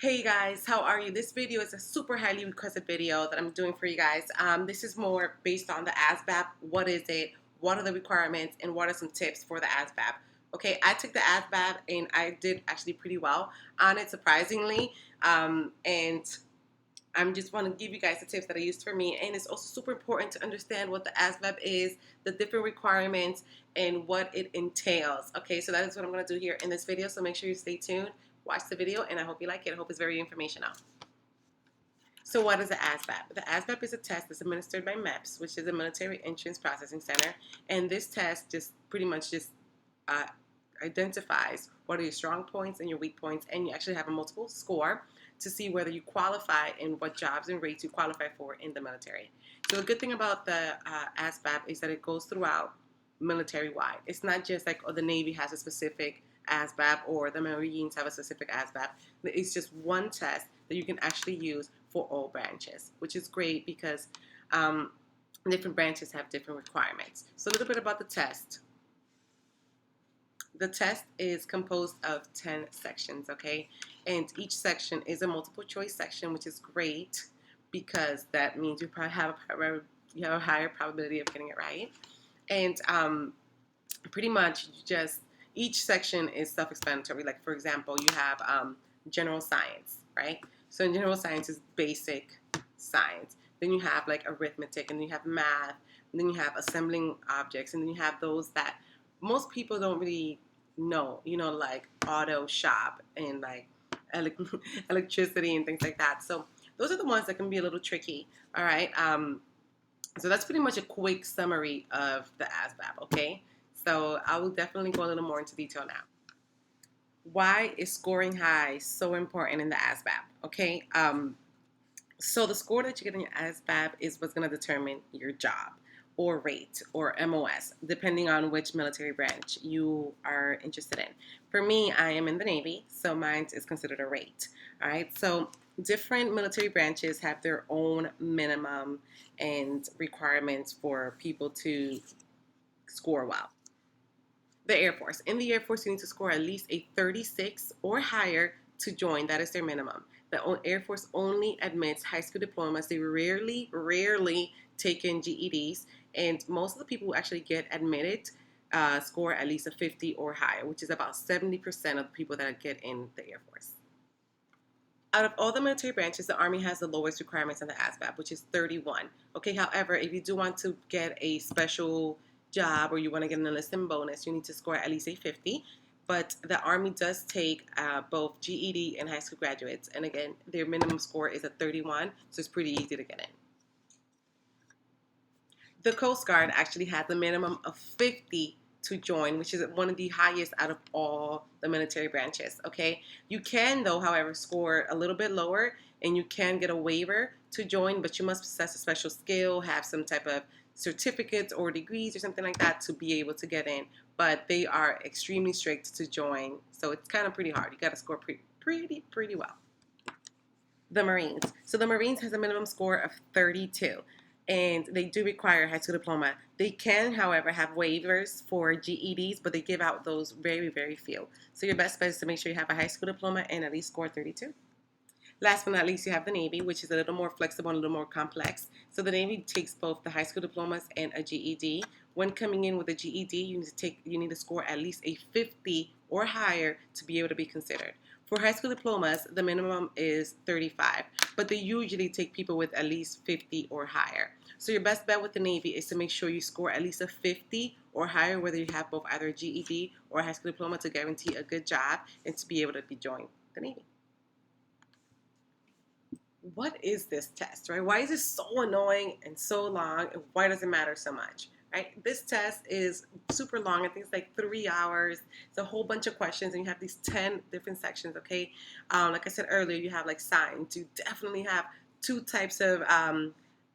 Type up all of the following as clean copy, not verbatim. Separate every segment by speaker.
Speaker 1: Hey guys, how are you? This video is a super highly requested video that I'm doing for you guys. This is more based on the Asvab. What is it? What are the requirements? And what are some tips for the Asvab? Okay, I took the Asvab and I did actually pretty well on it, surprisingly. And I'm just want to give you guys the tips that I used for me. And it's also super important to understand what the Asvab is, the different requirements, and what it entails. Okay, so that is what I'm going to do here in this video. So make sure you stay tuned, watch the video, and I hope you like it. I hope it's very informational. So what is the ASVAB? The ASVAB is a test that's administered by MEPS, which is a Military Entrance Processing Center. And this test just pretty much just uh, identifies what are your strong points and your weak points, and you actually have a multiple score to see whether you qualify and what jobs and rates you qualify for in the military. So the good thing about the ASVAB is that it goes throughout military-wide. It's not just like, oh, the Navy has a specific ASVAB or the Marines have a specific ASVAB. It's just one test that you can actually use for all branches, which is great because different branches have different requirements. So a little bit about the test. The test is composed of 10 sections, okay? And each section is a multiple choice section, which is great because that means you probably have a higher probability of getting it right. And pretty much just each section is self-explanatory. Like, for example, you have general science, right? So in general science is basic science. Then you have like arithmetic, and then you have math, and then you have assembling objects, and then you have those that most people don't really know, like auto shop and like electricity and things like that. So those are the ones that can be a little tricky. All right. So that's pretty much a quick summary of the ASVAB, okay? So I will definitely go a little more into detail now. Why is scoring high so important in the ASVAB, okay? So the score that you get in your ASVAB is what's going to determine your job or rate or MOS, depending on which military branch you are interested in. For me, I am in the Navy, so mine is considered a rate, all right? So different military branches have their own minimum and requirements for people to score well. The Air Force. In the Air Force, you need to score at least a 36 or higher to join. That is their minimum. The Air Force only admits high school diplomas. They rarely take in GEDs. And most of the people who actually get admitted score at least a 50 or higher, which is about 70% of the people that get in the Air Force. Out of all the military branches, the Army has the lowest requirements on the ASVAB, which is 31. Okay, however, if you do want to get a special job or you want to get an enlistment bonus, you need to score at least a 50. But the Army does take both GED and high school graduates. And again, their minimum score is a 31, so it's pretty easy to get in. The Coast Guard actually has a minimum of 50 to join, which is one of the highest out of all the military branches, okay? You can, though, however, score a little bit lower, and you can get a waiver to join, but you must possess a special skill, have some type of certificates or degrees or something like that to be able to get in. But they are extremely strict to join, so it's kind of pretty hard. You got to score pretty well. The Marines. So the Marines has a minimum score of 32. And they do require a high school diploma. They can, however, have waivers for GEDs, but they give out those very few. So your best bet is to make sure you have a high school diploma and at least score 32. Last but not least, you have the Navy, which is a little more flexible and a little more complex. So the Navy takes both the high school diplomas and a GED. When coming in with a GED, you need to score at least a 50 or higher to be able to be considered. For high school diplomas, the minimum is 35, but they usually take people with at least 50 or higher. So your best bet with the Navy is to make sure you score at least a 50 or higher, whether you have both either a GED or a high school diploma, to guarantee a good job and to be able to join the Navy. What is this test, right? Why is it so annoying and so long, and why does it matter so much? Right? This test is super long. I think it's like 3 hours. It's a whole bunch of questions, and you have these 10 different sections, okay? Like I said earlier, you have like science. You definitely have 2 types of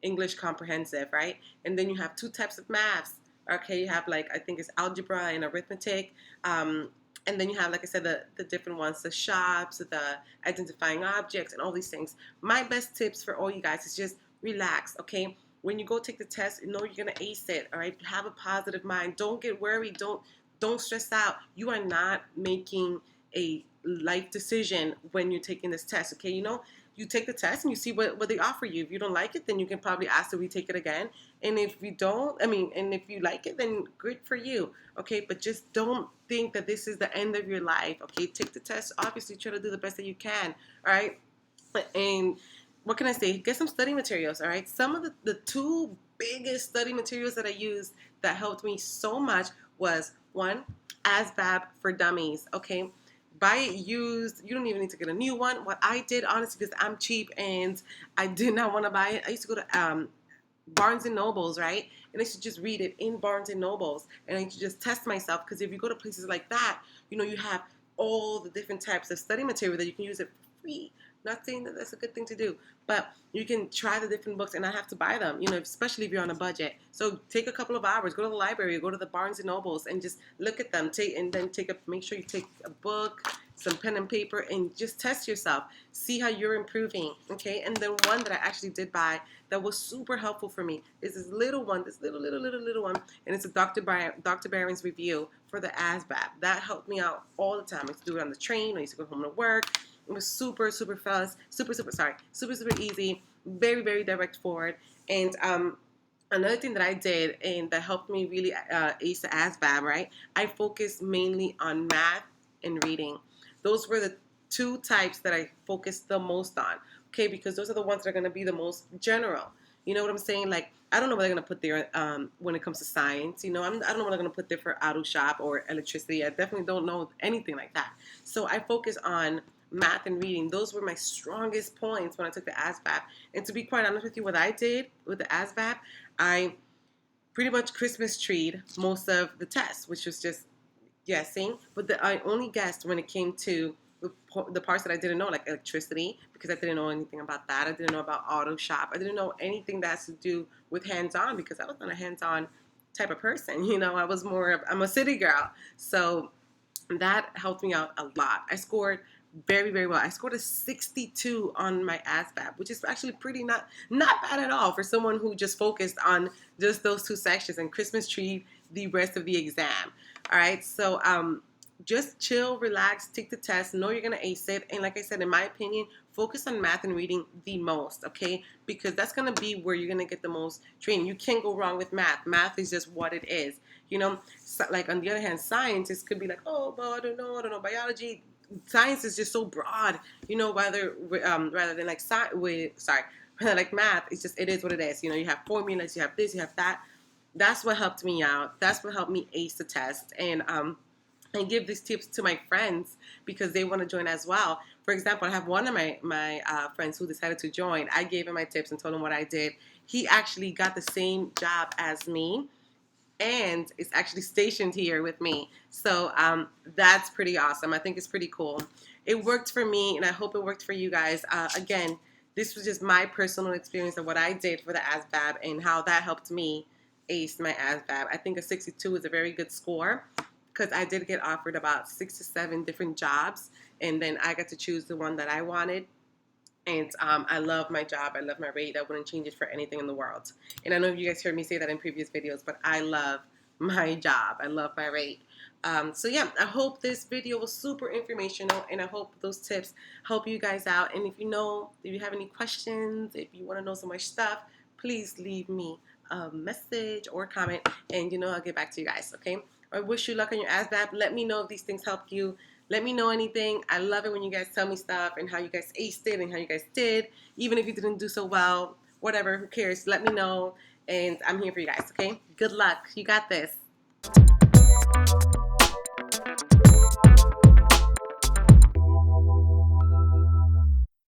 Speaker 1: English comprehensive, right? And then you have 2 types of maths, okay? You have like, I think it's algebra and arithmetic. And then you have, like I said, the different ones, the shops, the identifying objects, and all these things. My best tips for all you guys is just relax, okay? When you go take the test, you know you're going to ace it, all right? Have a positive mind. Don't get worried. Don't stress out. You are not making a life decision when you're taking this test. Okay, you take the test and you see what they offer you. If you don't like it, then you can probably ask to retake it again. And if you don't, and if you like it, then good for you. Okay, but just don't think that this is the end of your life. Okay, take the test. Obviously, try to do the best that you can. All right, and what can I say? Get some study materials. All right, some of the two biggest study materials that I used that helped me so much was one, Asvab for Dummies. Okay, buy it used. You don't even need to get a new one. What I did, honestly, because I'm cheap and I did not want to buy it, I used to go to Barnes and Nobles, right? And I should just read it in Barnes and Nobles, and I should just test myself. Because if you go to places like that, you have all the different types of study material that you can use it for free. Not saying that that's a good thing to do, but you can try the different books and not have to buy them, especially if you're on a budget. So take a couple of hours, go to the library, go to the Barnes and Nobles, and just look at them. Make sure you take a book, some pen and paper, and just test yourself. See how you're improving, okay? And then one that I actually did buy that was super helpful for me is this little one, this little one, and it's a Dr. Barron's review for the ASVAB. That helped me out all the time. I used to do it on the train. I used to go home to work. It was super easy, very, very direct forward. And another thing that I did and that helped me really ace the ASVAB, right? I focused mainly on math and reading. Those were the two types that I focused the most on, okay? Because those are the ones that are going to be the most general. You know what I'm saying? Like, I don't know what they're going to put there when it comes to science. I don't know what they're going to put there for auto shop or electricity. I definitely don't know anything like that. So I focus on math and reading. Those were my strongest points when I took the ASVAB. And to be quite honest with you, what I did with the ASVAB, I pretty much Christmas treed most of the tests, which was just guessing. But I only guessed when it came to the parts that I didn't know, like electricity, because I didn't know anything about that. I didn't know about auto shop. I didn't know anything that has to do with hands-on, because I was not a hands-on type of person. I'm a city girl. So that helped me out a lot. I scored very, very well. I scored a 62 on my ASVAB, which is actually pretty not bad at all for someone who just focused on just those two sections and Christmas tree the rest of the exam. All right, so just chill, relax, take the test, know you're gonna ace it, and like I said, in my opinion, focus on math and reading the most, okay? Because that's gonna be where you're gonna get the most training. You can't go wrong with math. Math is just what it is, So, like on the other hand, science, it could be like, oh, well, I don't know, biology. Science is just so broad, rather than like like math. It is what it is. You have formulas, you have this, you have that. That's what helped me out. That's what helped me ace the test, and give these tips to my friends because they want to join as well. For example, I have one of my friends who decided to join. I gave him my tips and told him what I did. He actually got the same job as me, and is actually stationed here with me. So that's pretty awesome. I think it's pretty cool. It worked for me, and I hope it worked for you guys. Again, this was just my personal experience of what I did for the ASVAB and how that helped me ace my ASVAB. I think a 62 is a very good score because I did get offered about 6 to 7 different jobs, and then I got to choose the one that I wanted. And I love my job. I love my rate. I wouldn't change it for anything in the world. And I know you guys heard me say that in previous videos, but I love my job. I love my rate. So yeah, I hope this video was super informational, and I hope those tips help you guys out. And if you have any questions, if you want to know some more stuff, please leave me a message or comment, and I'll get back to you guys, okay? I wish you luck on your ASVAB. Let me know if these things helped you. Let me know anything. I love it when you guys tell me stuff and how you guys aced it and how you guys did. Even if you didn't do so well, whatever, who cares? Let me know, and I'm here for you guys, okay? Good luck. You got this.